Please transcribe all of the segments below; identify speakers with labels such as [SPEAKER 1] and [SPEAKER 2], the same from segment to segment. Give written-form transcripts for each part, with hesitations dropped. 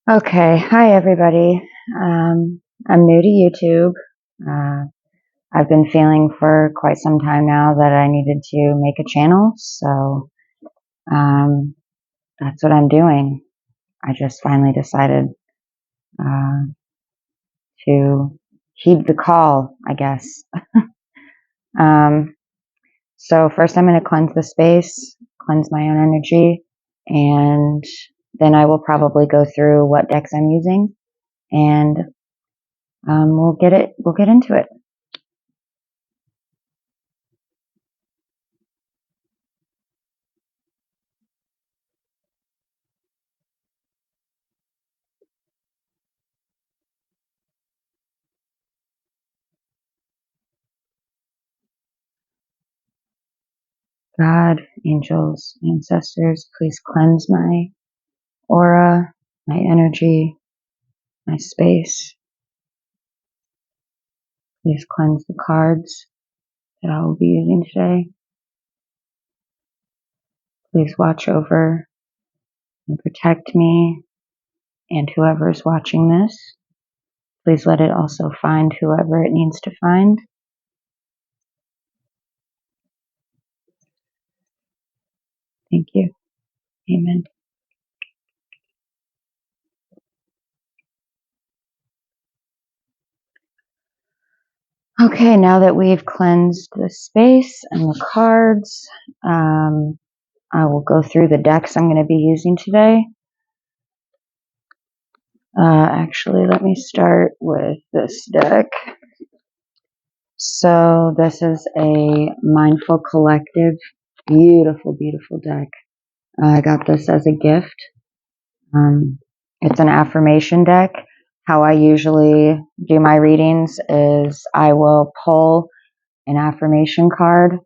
[SPEAKER 1] Okay, hi everybody. I'm new to YouTube. I've been feeling for quite some time now that I needed to make a channel, so um, that's what I'm doing. I just finally decided uh, to heed the call, I guess. Um, so first I'm going to cleanse the space, cleanse my own energy, and then I will probably go through what decks I'm using, and we'll get into it. God, angels, ancestors, please cleanse my aura, my energy, my space. Please cleanse the cards that I will be using today. Please watch over and protect me and whoever is watching this. Please let it also find whoever it needs to find. Thank you. Amen. Okay, now that we've cleansed the space and the cards, I will go through the decks I'm going to be using today. Actually, let me start with this deck. So this is a Mindful Collective, beautiful, beautiful deck. I got this as a gift. It's an affirmation deck. How I usually do my readings is I will pull an affirmation card,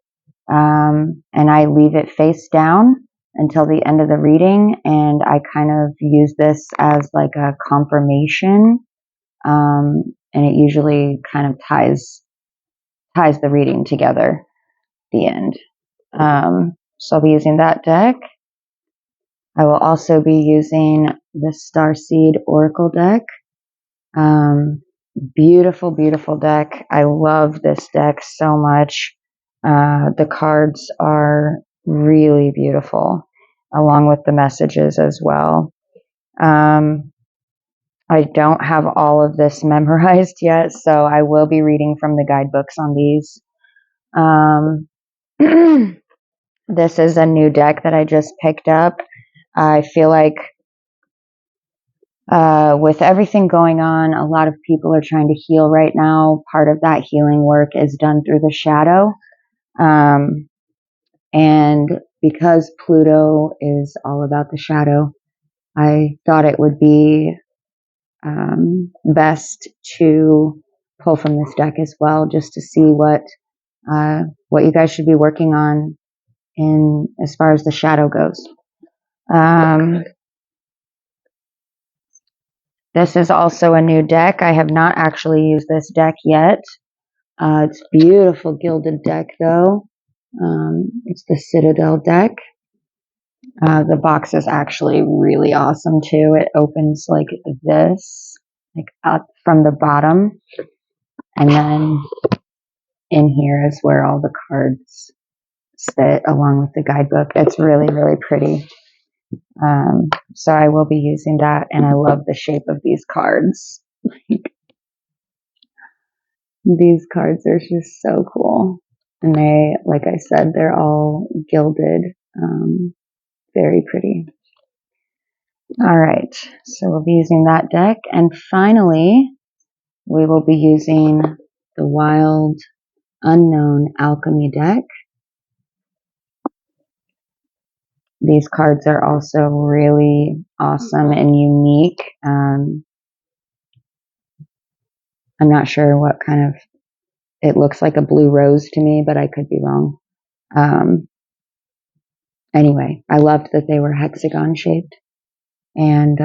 [SPEAKER 1] and I leave it face down until the end of the reading, and I kind of use this as like a confirmation, and it usually kind of ties the reading together at the end. So I'll be using that deck. I will also be using the Starseed Oracle deck. Beautiful, beautiful deck. I love this deck so much. The cards are really beautiful, along with the messages as well. I don't have all of this memorized yet, so I will be reading from the guidebooks on these. This is a new deck that I just picked up. I feel like with everything going on, a lot of people are trying to heal right now. Part of that healing work is done through the shadow. And because Pluto is all about the shadow, I thought it would be best to pull from this deck as well, just to see what you guys should be working on in as far as the shadow goes. This is also a new deck. I have not actually used this deck yet. It's a beautiful gilded deck though. It's the Citadel deck. The box is actually really awesome too. It opens like this, like up from the bottom. And then in here is where all the cards sit along with the guidebook. It's really, really pretty. So I will be using that, and I love the shape of these cards. These cards are just so cool. And they, like I said, they're all gilded. Very pretty. All right, so we'll be using that deck. And finally, we will be using the Wild Unknown Alchemy deck. These cards are also really awesome and unique. I'm not sure what kind of, it looks like a blue rose to me, but I could be wrong. Anyway, I loved that they were hexagon shaped. And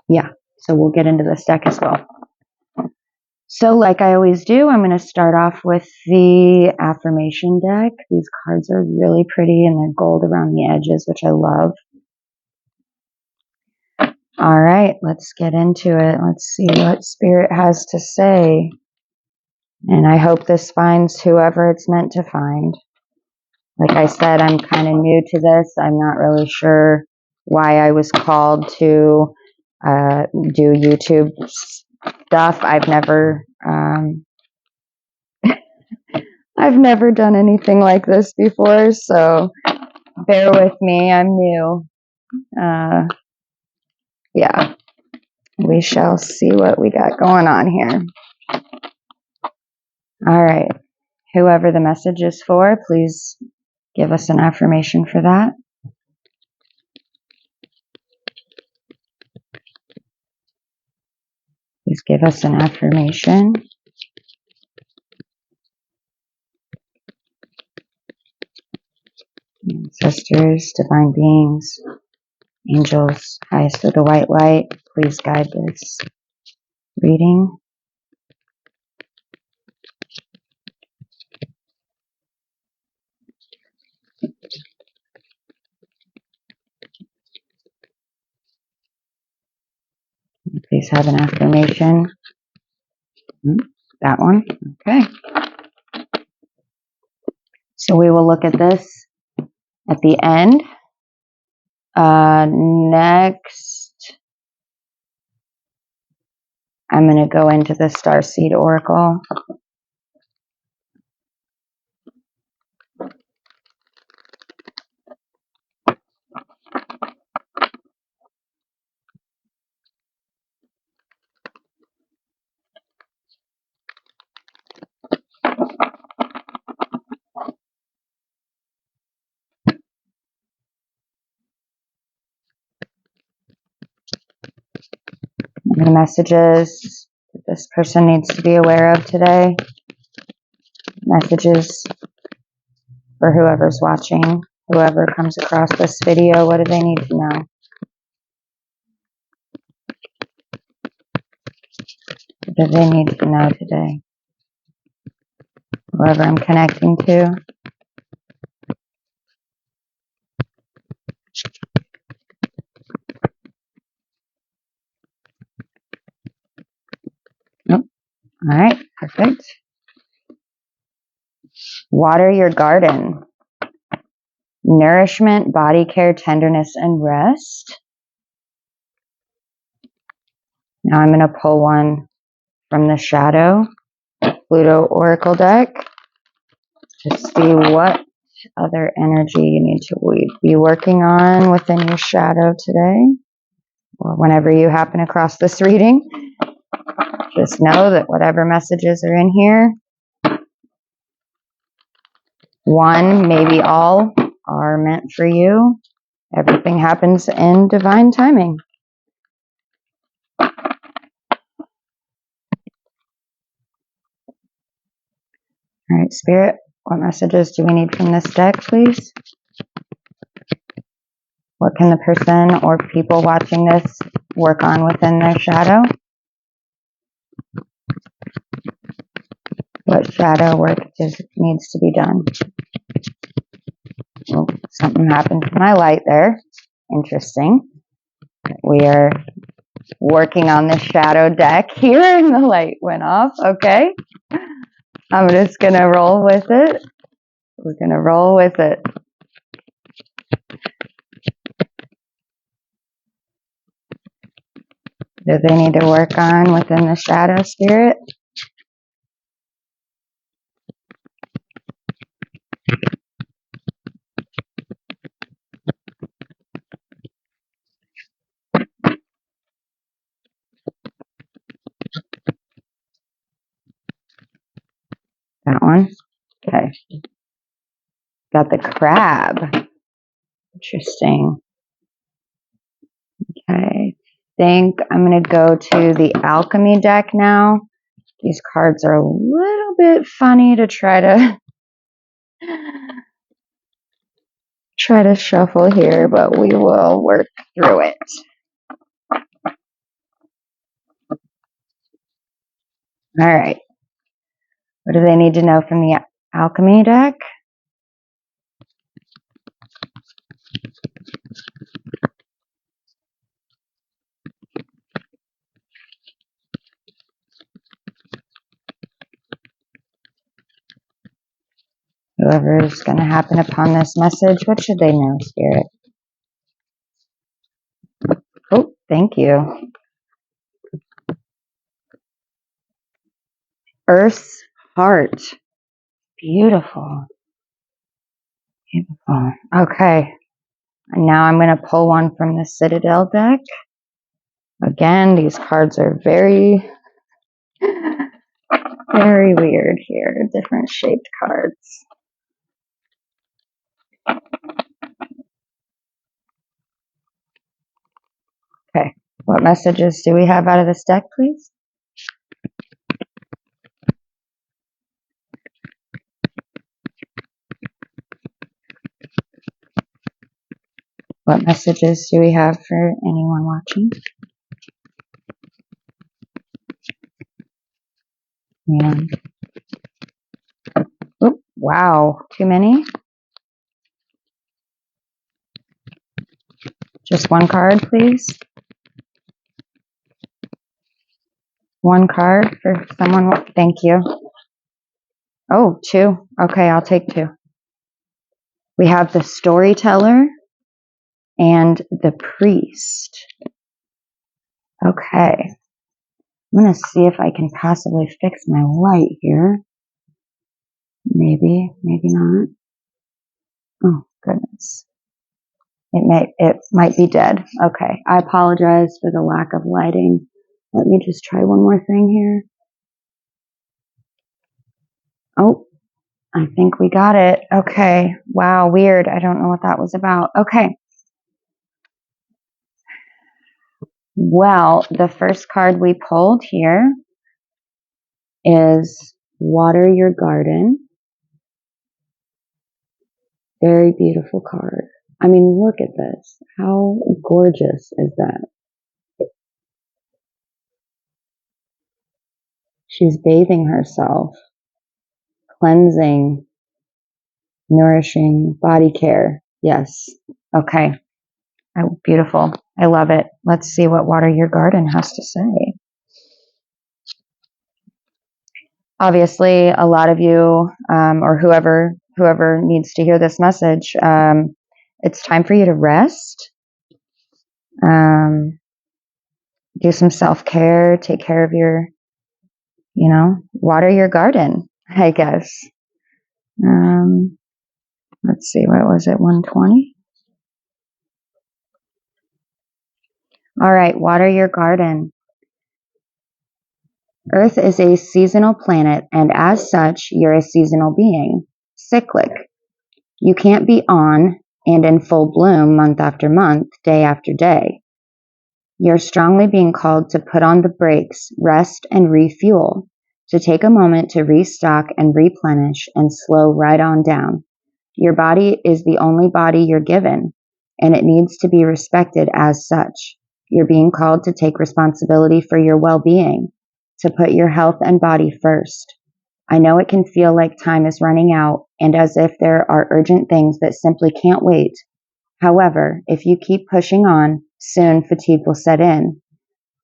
[SPEAKER 1] yeah, so we'll get into this deck as well. So like I always do, I'm going to start off with the affirmation deck. These cards are really pretty and they're gold around the edges, which I love. All right, let's get into it. Let's see what Spirit has to say. And I hope this finds whoever it's meant to find. Like I said, I'm kind of new to this. I'm not really sure why I was called to do YouTube stuff. I've never done anything like this before, so bear with me. I'm new. Yeah, we shall see what we got going on here. All right. Whoever the message is for, please give us an affirmation for that. Please give us an affirmation. Ancestors, divine beings, angels, highest of the white light, please guide this reading. Please have an affirmation. That one. Okay. So we will look at this at the end. Next, I'm going to go into the Starseed Oracle. Any messages that this person needs to be aware of today? Messages for whoever's watching, whoever comes across this video, what do they need to know? What do they need to know today? Whoever I'm connecting to. Nope. All right, perfect. Water your garden. Nourishment, body care, tenderness, and rest. Now I'm going to pull one from the Shadow Pluto Oracle deck to see what other energy you need to be working on within your shadow today, or whenever you happen across this reading. Just know that whatever messages are in here, one, maybe all, are meant for you. Everything happens in divine timing. All right, Spirit, what messages do we need from this deck, please? What can the person or people watching this work on within their shadow? What shadow work needs to be done? Oh, something happened to my light there. Interesting. We are working on the shadow deck here and the light went off. Okay. I'm just going to roll with it. We're going to roll with it. Do they need to work on within the shadow, Spirit? That one? Okay. Got the crab. Interesting. Okay. Think I'm going to go to the alchemy deck now. These cards are a little bit funny to try to shuffle here, but we will work through it. All right. What do they need to know from the alchemy deck? whoever is going to happen upon this message, what should they know, Spirit? Oh, thank you. Earth's heart. Beautiful. Beautiful. Okay. And now I'm going to pull one from the Citadel deck. Again, these cards are very, very weird here. Different shaped cards. Okay. What messages do we have out of this deck, please? What messages do we have for anyone watching? Yeah. Oh, wow. Too many? Just one card, please. One card for someone. Thank you. Oh, two. Okay, I'll take two. We have the storyteller and the priest. Okay. I'm going to see if I can possibly fix my light here. Maybe, maybe not. Oh, goodness. It might be dead. Okay. I apologize for the lack of lighting. Let me just try one more thing here. Oh, I think we got it. Okay. Wow, weird. I don't know what that was about. Okay. Well, the first card we pulled here is Water Your Garden. Very beautiful card. I mean, look at this. How gorgeous is that? She's bathing herself, cleansing, nourishing, body care. Yes. Okay. Oh, beautiful. I love it. Let's see what Water Your Garden has to say. Obviously, a lot of you, or whoever needs to hear this message, it's time for you to rest. Do some self-care, take care of your, water your garden, I guess. Let's see, what was it, 120? All right, water your garden. Earth is a seasonal planet, and as such, you're a seasonal being, cyclic. You can't be on and in full bloom month after month, day after day. You're strongly being called to put on the brakes, rest, and refuel, to take a moment to restock and replenish and slow right on down. Your body is the only body you're given, and it needs to be respected as such. You're being called to take responsibility for your well-being, to put your health and body first. I know it can feel like time is running out and as if there are urgent things that simply can't wait. However, if you keep pushing on, soon fatigue will set in.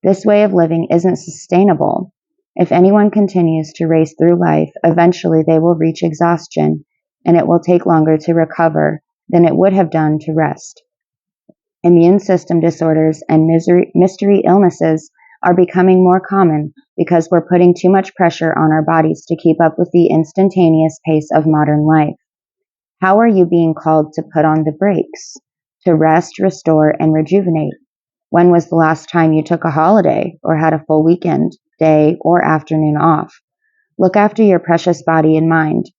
[SPEAKER 1] This way of living isn't sustainable. If anyone continues to race through life, eventually they will reach exhaustion, and it will take longer to recover than it would have done to rest. Immune system disorders and mystery illnesses are becoming more common because we're putting too much pressure on our bodies to keep up with the instantaneous pace of modern life. How are you being called to put on the brakes? To rest, restore, and rejuvenate? When was the last time you took a holiday or had a full weekend, day, or afternoon off? Look after your precious body and mind.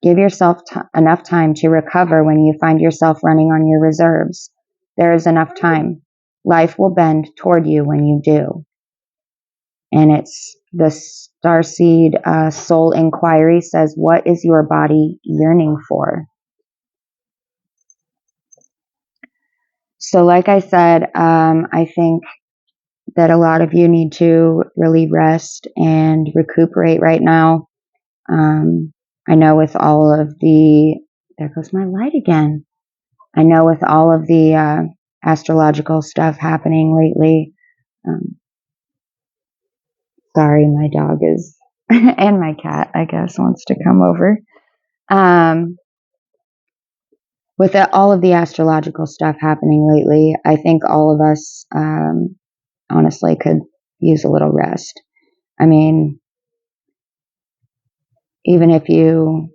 [SPEAKER 1] Give yourself enough time to recover when you find yourself running on your reserves. There is enough time. Life will bend toward you when you do. And it's the Starseed Soul Inquiry says, what is your body yearning for? So like I said, I think that a lot of you need to really rest and recuperate right now. I know with all of there goes my light again. I know with all of the astrological stuff happening lately, sorry, my dog is, and my cat, I guess, wants to come over. with all of the astrological stuff happening lately, I think all of us honestly could use a little rest. I mean, even if it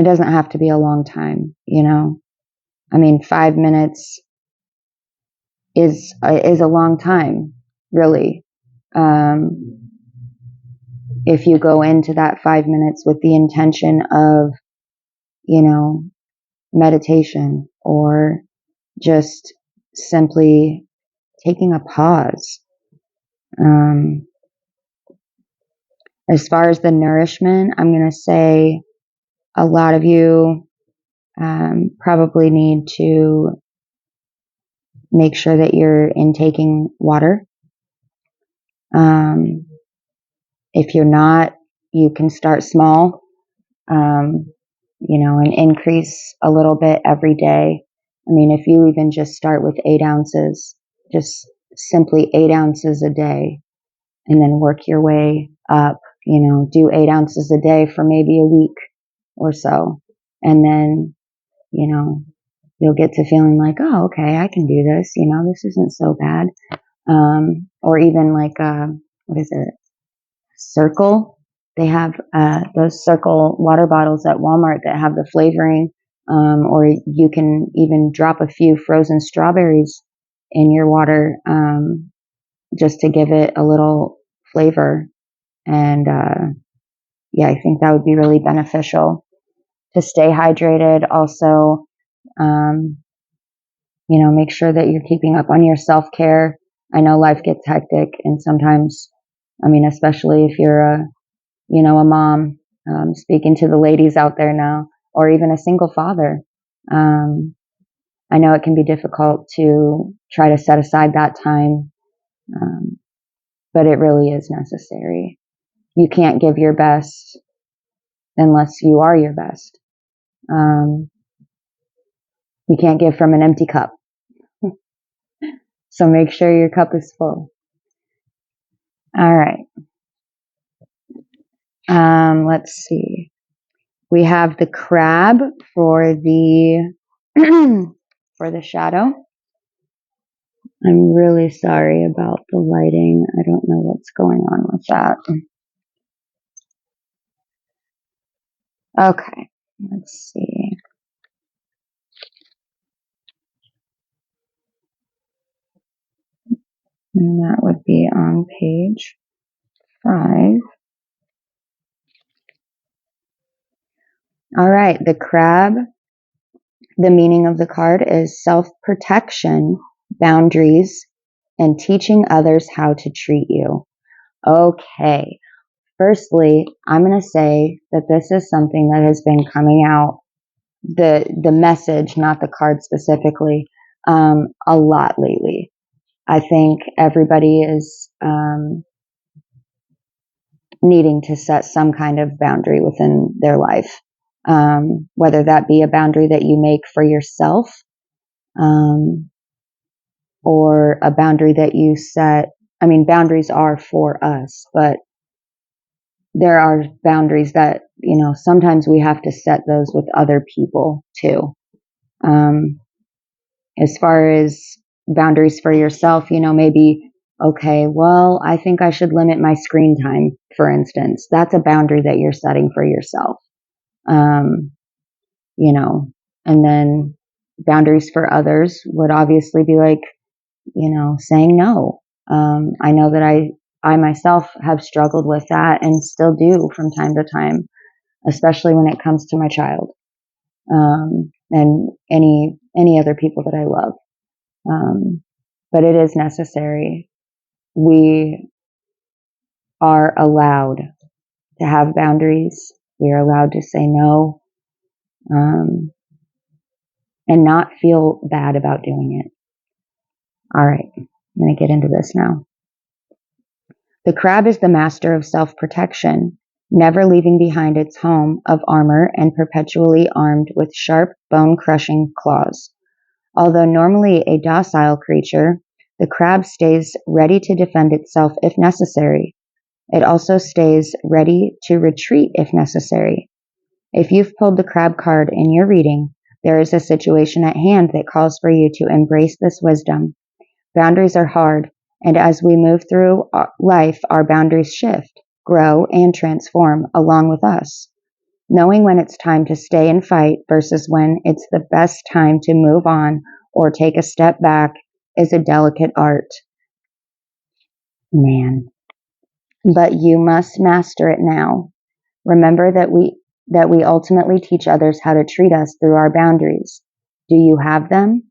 [SPEAKER 1] doesn't have to be a long time, I mean, 5 minutes is a long time, really. If you go into that 5 minutes with the intention of, meditation or just simply taking a pause. As far as the nourishment, I'm going to say a lot of you probably need to make sure that you're intaking water. If you're not, you can start small, and increase a little bit every day. I mean, if you even just start with 8 ounces, just simply 8 ounces a day, and then work your way up, do 8 ounces a day for maybe a week or so. And then, you'll get to feeling like, oh, okay, I can do this. This isn't so bad. Or even like, what is it? Circle. They have those Circle water bottles at Walmart that have the flavoring, or you can even drop a few frozen strawberries in your water just to give it a little flavor. And yeah, I think that would be really beneficial to stay hydrated. Also, make sure that you're keeping up on your self-care. I know life gets hectic, and sometimes, I mean, especially if you're a mom, speaking to the ladies out there now, or even a single father. I know it can be difficult to try to set aside that time, but it really is necessary. You can't give your best unless you are your best. You can't give from an empty cup. So make sure your cup is full. All right. Let's see. We have the crab for the for the shadow. I'm really sorry about the lighting. I don't know what's going on with that. Okay, let's see. And that would be on page 5. All right, the crab. The meaning of the card is self-protection, boundaries, and teaching others how to treat you. Okay. Firstly, I'm going to say that this is something that has been coming out, the message, not the card specifically, a lot lately. I think everybody is needing to set some kind of boundary within their life, whether that be a boundary that you make for yourself, or a boundary that you set. I mean, boundaries are for us, but there are boundaries that, sometimes we have to set those with other people too. As far as boundaries for yourself, maybe, okay, well, I think I should limit my screen time, for instance. That's a boundary that you're setting for yourself. And then boundaries for others would obviously be like, saying no. I know that I myself have struggled with that and still do from time to time, especially when it comes to my child, and any other people that I love. But it is necessary. We are allowed to have boundaries. We are allowed to say no, and not feel bad about doing it. All right, I'm going to get into this now. The crab is the master of self-protection, never leaving behind its home of armor and perpetually armed with sharp, bone-crushing claws. Although normally a docile creature, the crab stays ready to defend itself if necessary. It also stays ready to retreat if necessary. If you've pulled the crab card in your reading, There is a situation at hand that calls for you to embrace this wisdom. Boundaries are hard, and as we move through life, our boundaries shift, grow, and transform along with us. Knowing when it's time to stay and fight versus when it's the best time to move on or take a step back is a delicate art. Man. But you must master it now. Remember that we ultimately teach others how to treat us through our boundaries. Do you have them?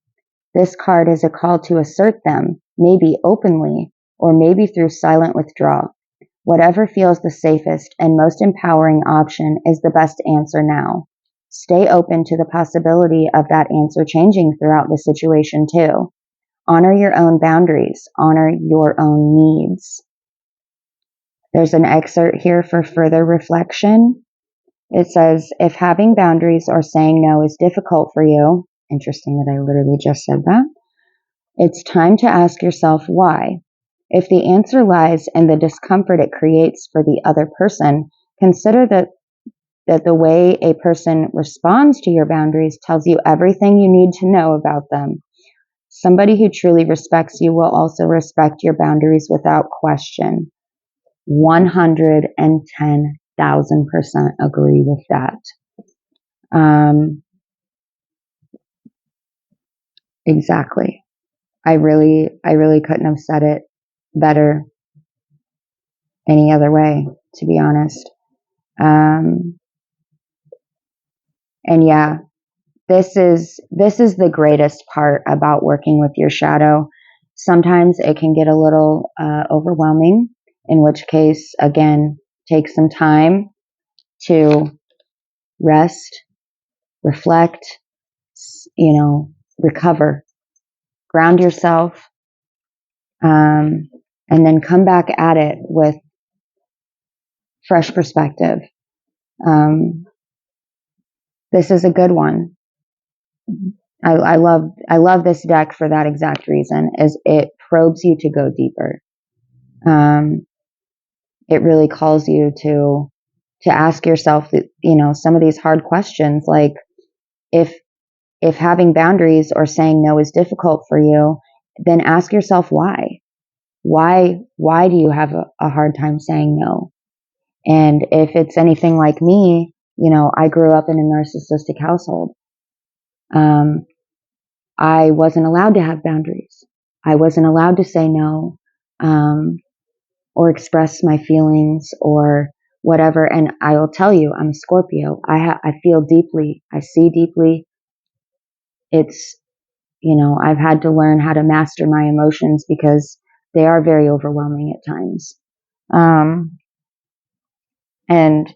[SPEAKER 1] This card is a call to assert them, maybe openly, or maybe through silent withdrawal. Whatever feels the safest and most empowering option is the best answer now. Stay open to the possibility of that answer changing throughout the situation too. Honor your own boundaries. Honor your own needs. There's an excerpt here for further reflection. It says, if having boundaries or saying no is difficult for you, interesting that I literally just said that, it's time to ask yourself why. If the answer lies in the discomfort it creates for the other person, consider that the way a person responds to your boundaries tells you everything you need to know about them. Somebody who truly respects you will also respect your boundaries without question. 110,000% agree with that. Exactly. I really couldn't have said it better any other way, to be honest. And yeah, this is the greatest part about working with your shadow. Sometimes it can get a little overwhelming, in which case, again, take some time to rest, reflect, recover, ground yourself, and then come back at it with fresh perspective. This is a good one. I love this deck for that exact reason, is it probes you to go deeper. It really calls you to ask yourself, some of these hard questions, like if having boundaries or saying no is difficult for you, then ask yourself why. Why do you have a hard time saying no? And if it's anything like me, I grew up in a narcissistic household. I wasn't allowed to have boundaries. I wasn't allowed to say no, or express my feelings or whatever. And I will tell you, I'm a Scorpio. I feel deeply. I see deeply. It's, I've had to learn how to master my emotions because they are very overwhelming at times. And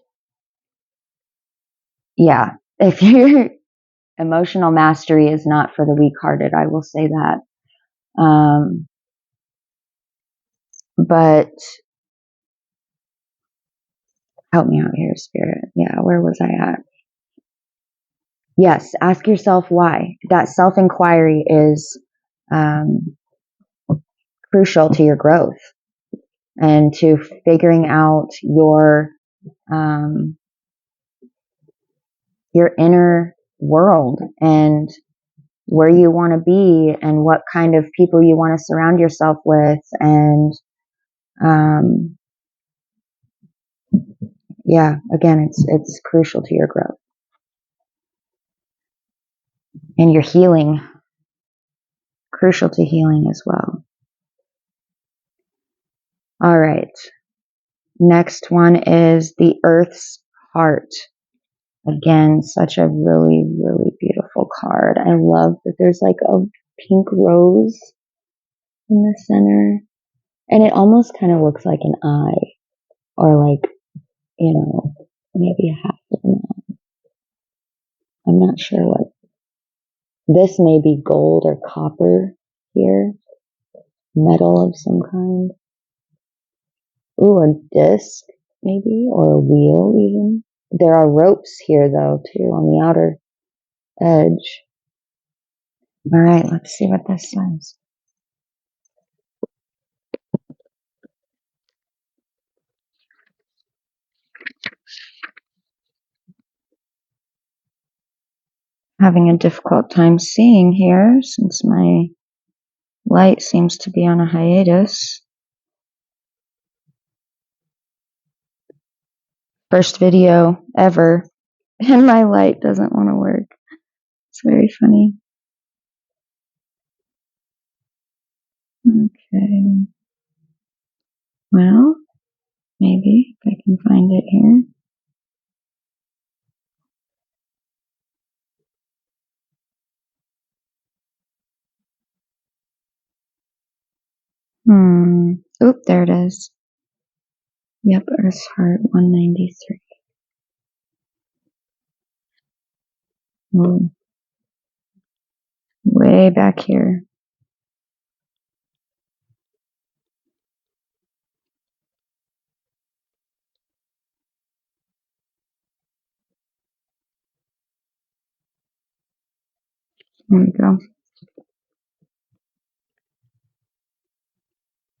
[SPEAKER 1] yeah, if your emotional mastery is not for the weak-hearted, I will say that. But help me out here, Spirit. Yeah, where was I at? Yes, ask yourself why. That self-inquiry is crucial to your growth and to figuring out your inner world and where you want to be and what kind of people you want to surround yourself with. And yeah, again, it's crucial to your growth and your healing. Crucial to healing as well. All right. Next one is the Earth's Heart. Again, such a really, really beautiful card. I love that there's like a pink rose in the center. And it almost kind of looks like an eye, or like, maybe a half of an eye. I'm not sure what. This may be gold or copper here. Metal of some kind. Ooh, a disc maybe, or a wheel even. There are ropes here though too on the outer edge. All right, let's see what this says. having a difficult time seeing here since my light seems to be on a hiatus. First video ever, and my light doesn't want to work. It's very funny. Okay. Well, maybe if I can find it here. Oop, there it is. Yep, Earth's Heart 193. Whoa. Way back here. There we go.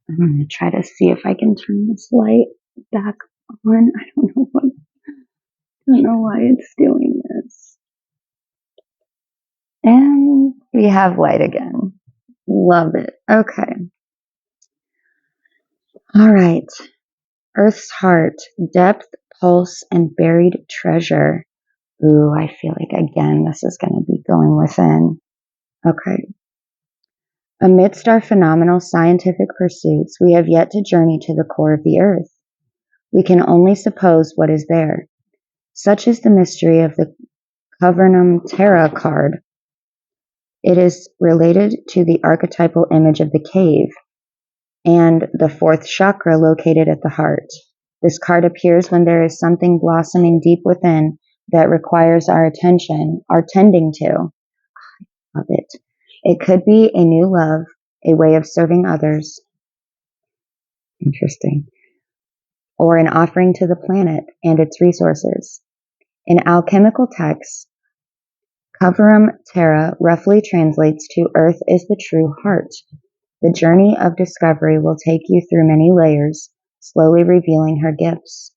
[SPEAKER 1] I'm going to try to see if I can turn this light back on. I don't know why it's doing this. And we have light again. Love it. Okay. All right. Earth's Heart, depth, pulse, and buried treasure. Ooh, I feel like again, this is going to be going within. Okay. Amidst our phenomenal scientific pursuits, we have yet to journey to the core of the earth. We can only suppose what is there. Such is the mystery of the Cavernum Terra card. It is related to the archetypal image of the cave and the fourth chakra located at the heart. This card appears when there is something blossoming deep within that requires our attention, our tending to. Love it. It could be a new love, a way of serving others. Interesting. Or an offering to the planet and its resources. In alchemical texts, Cavernum Terra roughly translates to Earth is the true heart. The journey of discovery will take you through many layers, slowly revealing her gifts.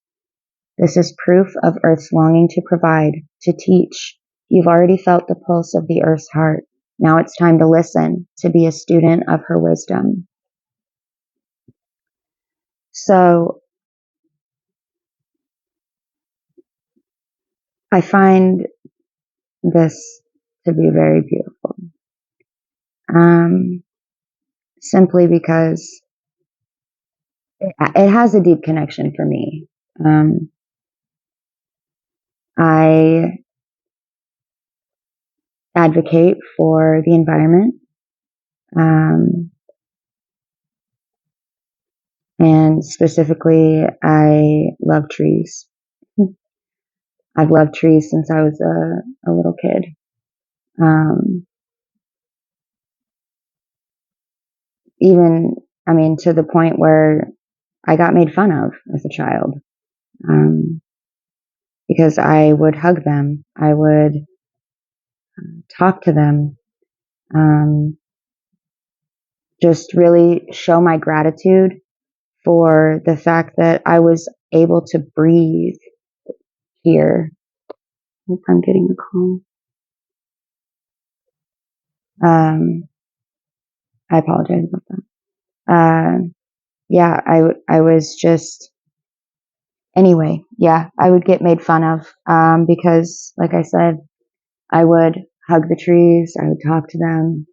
[SPEAKER 1] This is proof of Earth's longing to provide, to teach. You've already felt the pulse of the Earth's heart. Now it's time to listen, to be a student of her wisdom. So I find this to be very beautiful. Simply because it has a deep connection for me. I advocate for the environment, and specifically, I love trees. I've loved trees since I was a little kid. Even, to the point where I got made fun of as a child, because I would hug them, I would talk to them, just really show my gratitude for the fact that I was able to breathe here. I hope I'm getting a call. I apologize about that. Yeah, I was just, anyway, yeah, I would get made fun of, because, like I said, I would hug the trees, I would talk to them,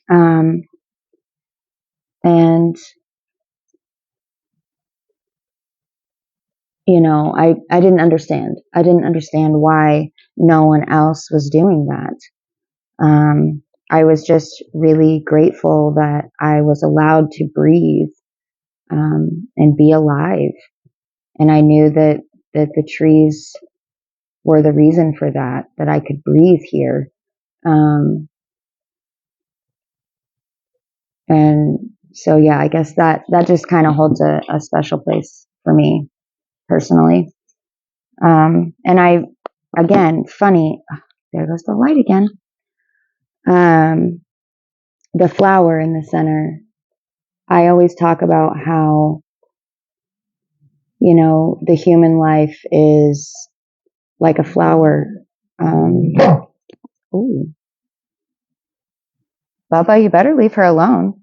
[SPEAKER 1] and, I didn't understand. I didn't understand why no one else was doing that. I was just really grateful that I was allowed to breathe, and be alive. And I knew that the trees were the reason for that I could breathe here. And so, yeah, I guess that just kind of holds a special place for me personally. And again, funny, there goes the light again. The flower in the center, I always talk about how, the human life is like a flower. Ooh. Bubba, you better leave her alone.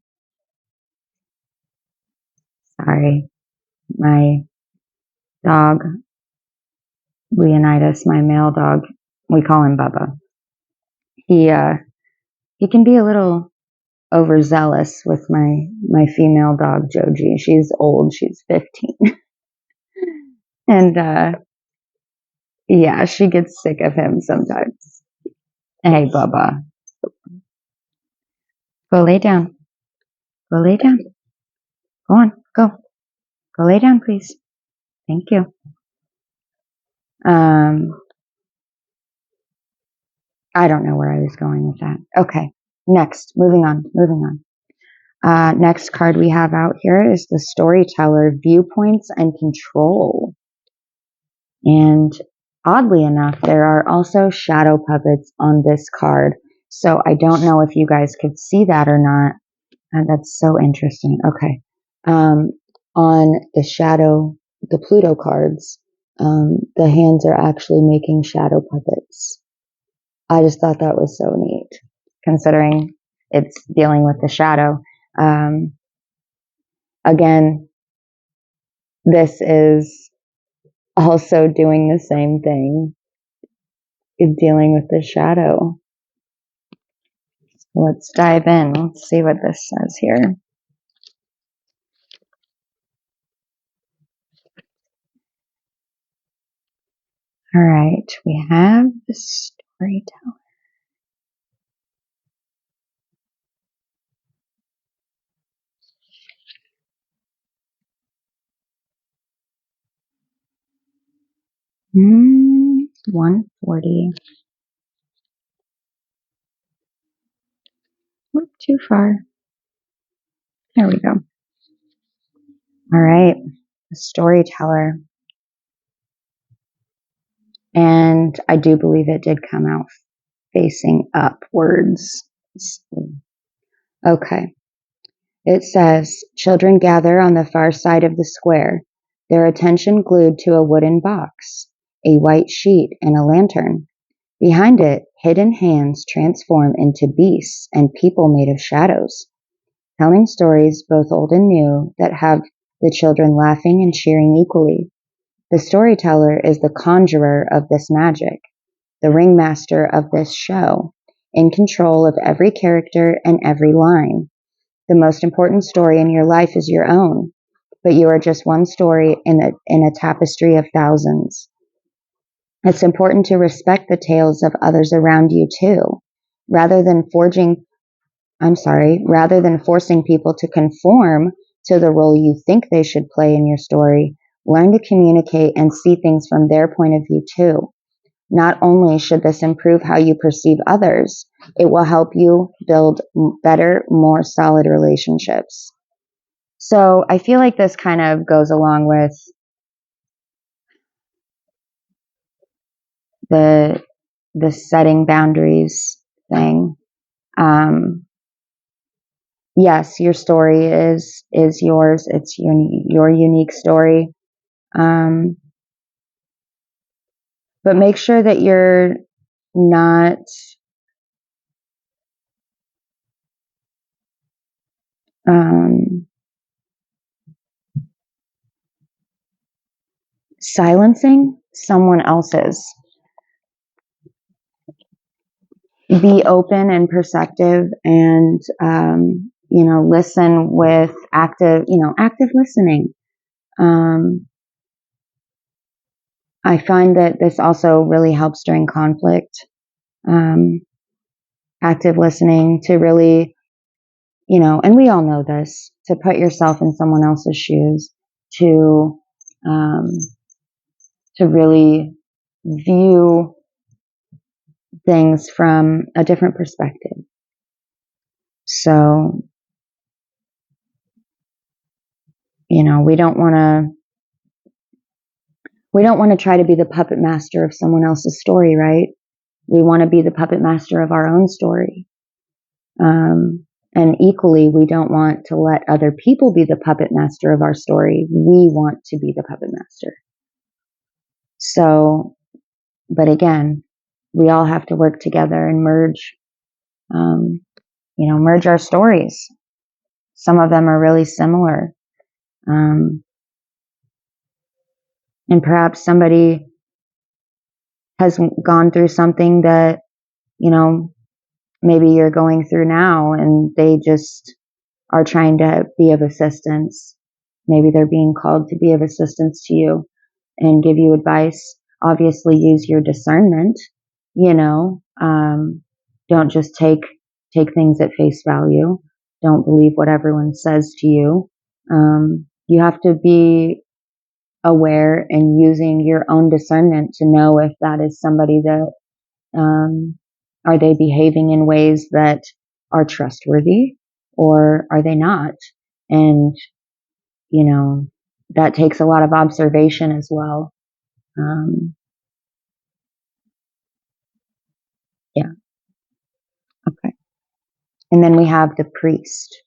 [SPEAKER 1] Sorry. My dog, Leonidas, my male dog, we call him Bubba. He can be a little overzealous with my female dog, Joji. She's old. She's 15. And, yeah, she gets sick of him sometimes. Hey, Bubba, go lay down. Go lay down. Go on, go. Go lay down, please. Thank you. I don't know where I was going with that. Okay, next, moving on. Next card we have out here is the Storyteller, Viewpoints and Control. And oddly enough, there are also shadow puppets on this card. So I don't know if you guys could see that or not. And that's so interesting. Okay. On the Pluto cards, the hands are actually making shadow puppets. I just thought that was so neat, considering it's dealing with the shadow. Again, this is also doing the same thing. It's dealing with the shadow. Let's dive in. Let's see what this says here. All right, we have the Storyteller. Hmm, 140. Not too far. There we go. All right, the Storyteller. And I do believe it did come out facing upwards. Okay. It says, children gather on the far side of the square, their attention glued to a wooden box, a white sheet, and a lantern. Behind it, hidden hands transform into beasts and people made of shadows, telling stories both old and new that have the children laughing and cheering equally. The storyteller is the conjurer of this magic, the ringmaster of this show, in control of every character and every line. The most important story in your life is your own, but you are just one story in a tapestry of thousands. It's important to respect the tales of others around you too, rather than rather than forcing people to conform to the role you think they should play in your story. Learn to communicate and see things from their point of view too. Not only should this improve how you perceive others, it will help you build better, more solid relationships. So I feel like this kind of goes along with the setting boundaries thing. Yes, your story is yours. It's your unique story. But make sure that you're not silencing someone else's. Be open and perceptive, and listen with active listening. I find that this also really helps during conflict. Active listening to really, and we all know this, to put yourself in someone else's shoes, to really view things from a different perspective. So, we don't want to try to be the puppet master of someone else's story, right? We want to be the puppet master of our own story. And equally, we don't want to let other people be the puppet master of our story. We want to be the puppet master. So, but again, we all have to work together and merge, merge our stories. Some of them are really similar. And perhaps somebody has gone through something that, maybe you're going through now, and they just are trying to be of assistance. Maybe they're being called to be of assistance to you and give you advice. Obviously, use your discernment. Don't just take things at face value. Don't believe what everyone says to you. You have to be aware and using your own discernment to know if that is somebody that are they behaving in ways that are trustworthy, or are they not? And that takes a lot of observation as well. Yeah. Okay. And then we have the priest.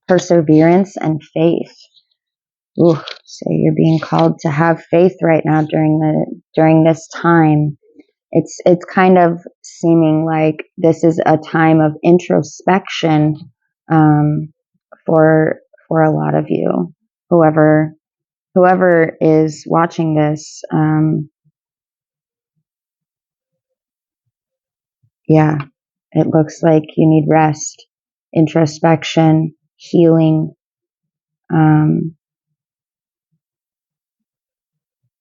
[SPEAKER 1] Perseverance and faith. Ooh, so you're being called to have faith right now during this time. It's kind of seeming like this is a time of introspection for a lot of you. Whoever is watching this, yeah, it looks like you need rest, introspection, healing,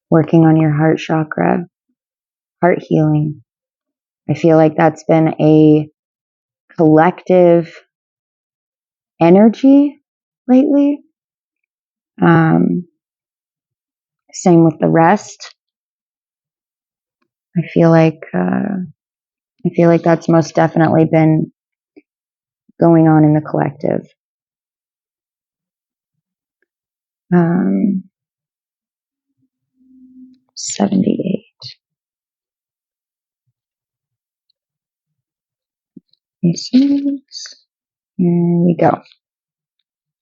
[SPEAKER 1] working on your heart chakra, heart healing. I feel like that's been a collective energy lately. Same with the rest. I feel like that's most definitely been going on in the collective. 78. Here we go.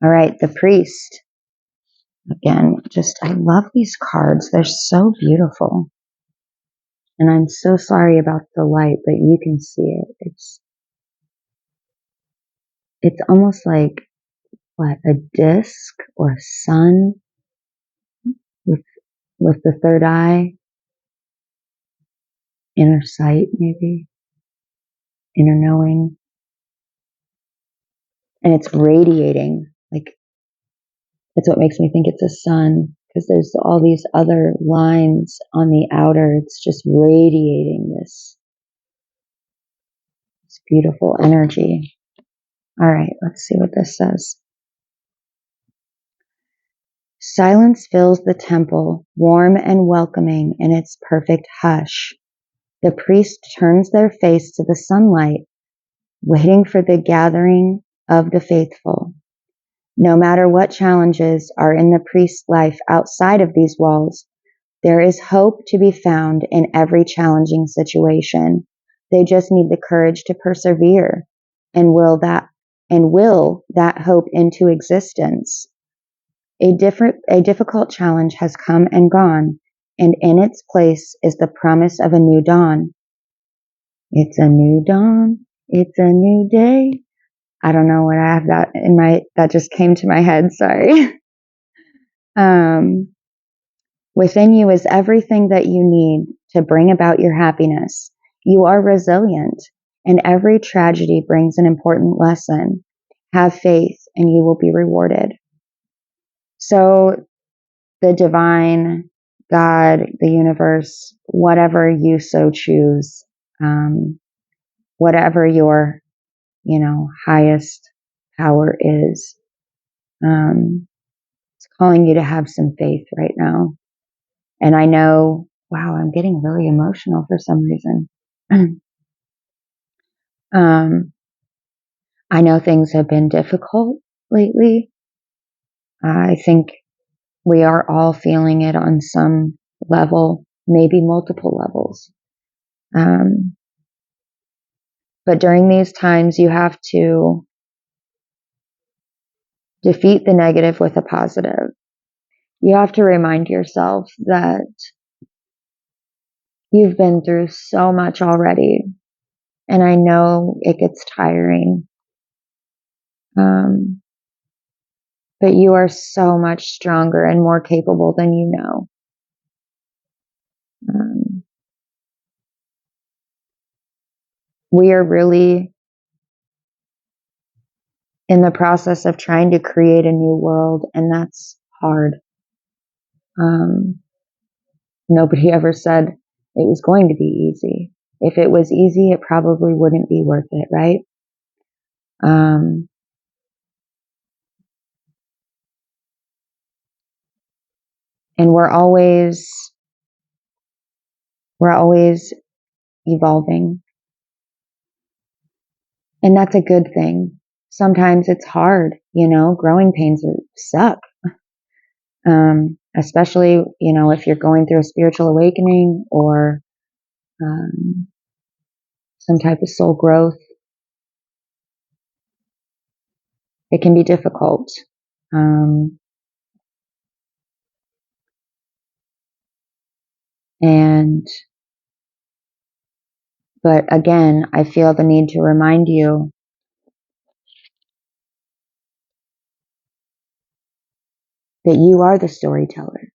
[SPEAKER 1] All right, the priest. Again, I love these cards. They're so beautiful. And I'm so sorry about the light, but you can see it. It's almost like a disc or a sun with the third eye, inner sight, maybe inner knowing, and it's radiating. Like, that's what makes me think it's a sun, because there's all these other lines on the outer. It's just radiating this beautiful energy. All right, let's see what this says. Silence fills the temple, warm and welcoming in its perfect hush. The priest turns their face to the sunlight, waiting for the gathering of the faithful. No matter what challenges are in the priest's life outside of these walls, there is hope to be found in every challenging situation. They just need the courage to persevere and will that hope into existence. A difficult challenge has come and gone, and in its place is the promise of a new dawn. It's a new dawn. It's a new day. I don't know what I have that just came to my head. Sorry. Within you is everything that you need to bring about your happiness. You are resilient, and every tragedy brings an important lesson. Have faith, and you will be rewarded. So the divine, God, the universe, whatever you so choose, whatever your, highest power is, it's calling you to have some faith right now. And I know, wow, I'm getting really emotional for some reason. I know things have been difficult lately. I think we are all feeling it on some level, maybe multiple levels. But during these times, you have to defeat the negative with a positive. You have to remind yourself that You've been through so much already, and I know it gets tiring. But you are so much stronger and more capable than you know. We are really in the process of trying to create a new world, and that's hard. Nobody ever said it was going to be easy. If it was easy, it probably wouldn't be worth it, right? And we're always evolving, and that's a good thing. Sometimes it's hard, growing pains suck. Especially, if you're going through a spiritual awakening or some type of soul growth, it can be difficult. But again, I feel the need to remind you that you are the storyteller.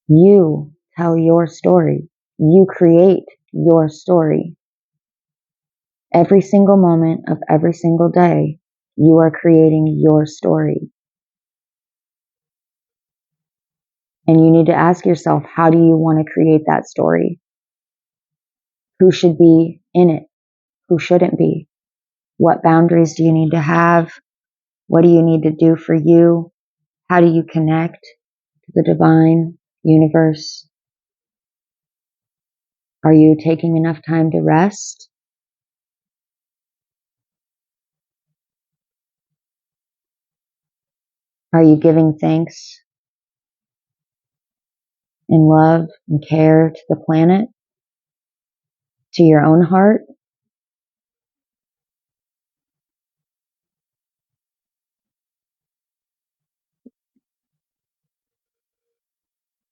[SPEAKER 1] You tell your story. You create your story. Every single moment of every single day, you are creating your story. And you need to ask yourself, how do you want to create that story? Who should be in it? Who shouldn't be? What boundaries do you need to have? What do you need to do for you? How do you connect to the divine universe? Are you taking enough time to rest? Are you giving thanks and love and care to the planet, to your own heart?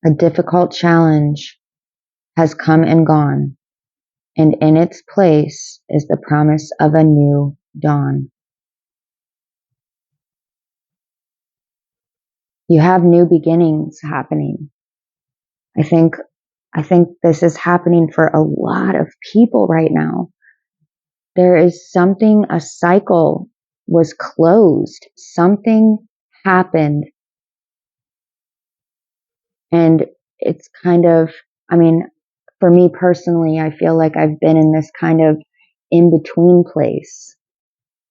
[SPEAKER 1] A difficult challenge has come and gone, and in its place is the promise of a new dawn. You have new beginnings happening. I think this is happening for a lot of people right now. There is something, a cycle was closed. Something happened. And it's kind of, for me personally, I feel like I've been in this kind of in between place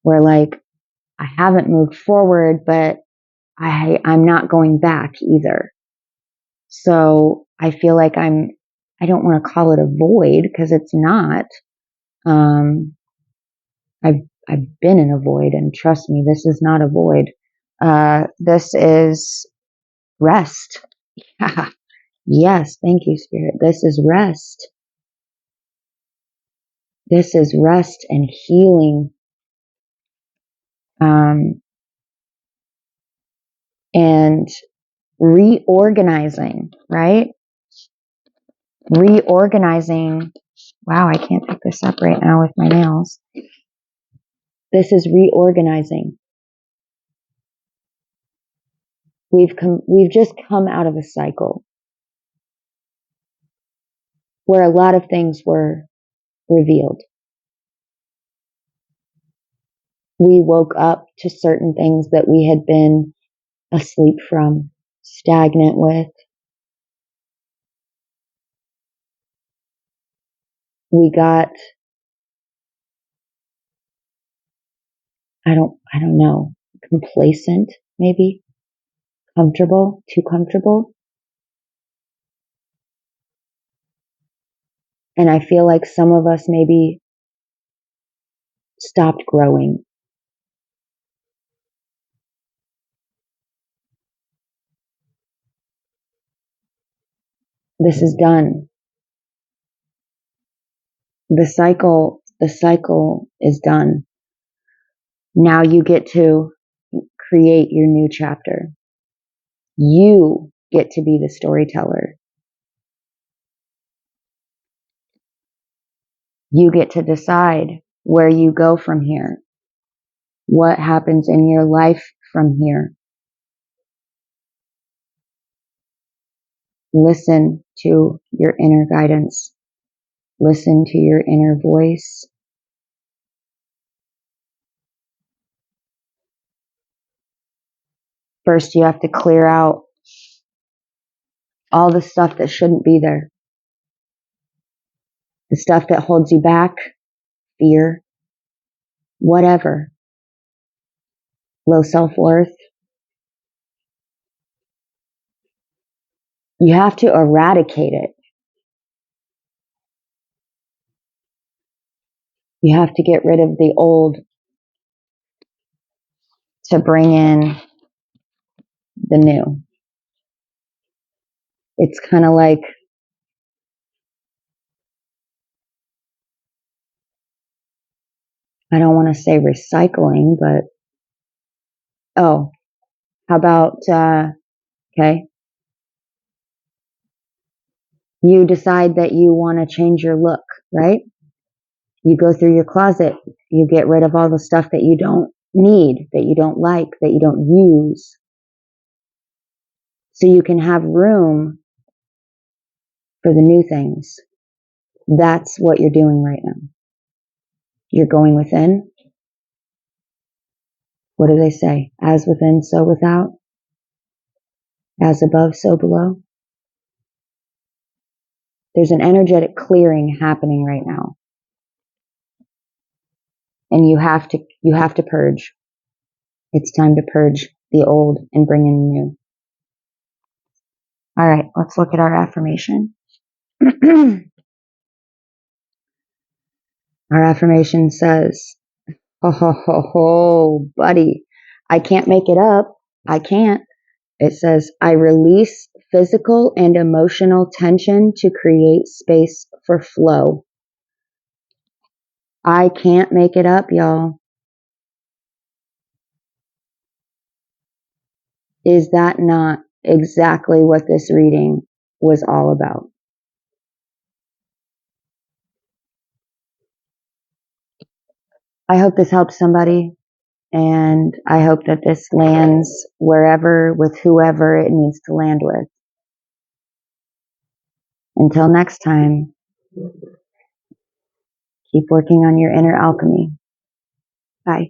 [SPEAKER 1] where I haven't moved forward, but I'm not going back either. So I feel like I don't want to call it a void because it's not. I've been in a void, and trust me, this is not a void. This is rest. Yes, thank you, Spirit. This is rest. This is rest and healing. And reorganizing, right? Reorganizing. Wow, I can't pick this up right now with my nails. This is reorganizing. We've just come out of a cycle where a lot of things were revealed. We woke up to certain things that we had been asleep from, stagnant with. We got, I don't know, complacent, maybe, comfortable, too comfortable. And I feel like some of us maybe stopped growing. This is done. The cycle is done. Now you get to create your new chapter. You get to be the storyteller. You get to decide where you go from here, what happens in your life from here. Listen to your inner guidance. Listen to your inner voice. First, you have to clear out all the stuff that shouldn't be there. The stuff that holds you back, fear, whatever, low self-worth. You have to eradicate it. You have to get rid of the old to bring in the new. It's kind of like, I don't want to say recycling, but, how about, okay, you decide that you want to change your look, right? You go through your closet, you get rid of all the stuff that you don't need, that you don't like, that you don't use, so you can have room for the new things. That's what you're doing right now. You're going within. What do they say? As within, so without. As above, so below. There's an energetic clearing happening right now. And you have to purge. It's time to purge the old and bring in the new. All right, let's look at our affirmation. Our affirmation says, ho, ho, ho, ho, buddy, I can't make it up. I can't. It says, I release physical and emotional tension to create space for flow. I can't make it up, y'all. Is that not exactly what this reading was all about? I hope this helps somebody, and I hope that this lands wherever, with whoever it needs to land with. Until next time, keep working on your inner alchemy. Bye.